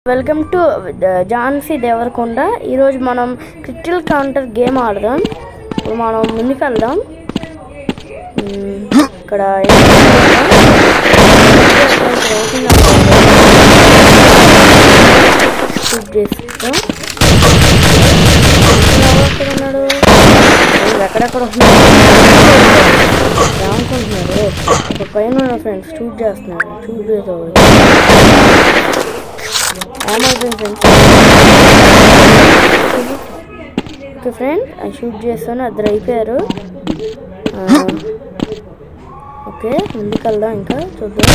Welcome to Jhansi Devarakonda. ఈరోజు మనం critical counter game ఆడదాం. ఇప్పుడు మనం ముందుకు వెళ్దాం. ఇక్కడ ఉన్నాడు, ఎక్కడెక్కడ రానుకుంటున్నాడు. ఒక పైన ఫ్రెండ్స్ షూట్ చేస్తున్నాడు. షూట్ చేసేవాడు ఓకే ఫ్రెండ్, షూట్ చేస్తాను. అద్దరు అయిపోయారు. ఓకే ముందుకు వెళ్దాం. ఇంకా చూద్దాం.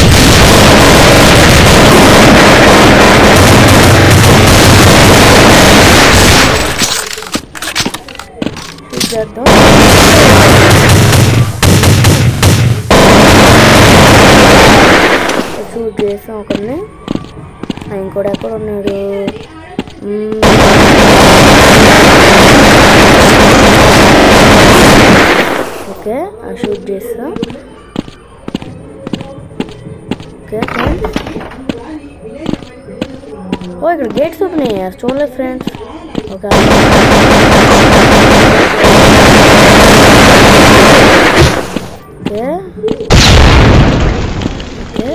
షూట్ చేద్దాం. షూట్ చేస్తాం ఒకరిని. ఇంకోటి ఎక్కడ ఉన్నాడు? ఓకే షూట్ చేస్తా. ఓకే ఫ్రెండ్స్, ఓ ఇక్కడ గేట్స్ ఓపెన్ అయ్యారు, చూడలేదు ఫ్రెండ్స్. ఓకే ఓకే ఓకే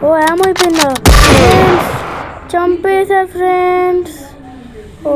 ఓ ఏమైపోయిందా? చంపేశారు ఫ్రెండ్స్. ఓ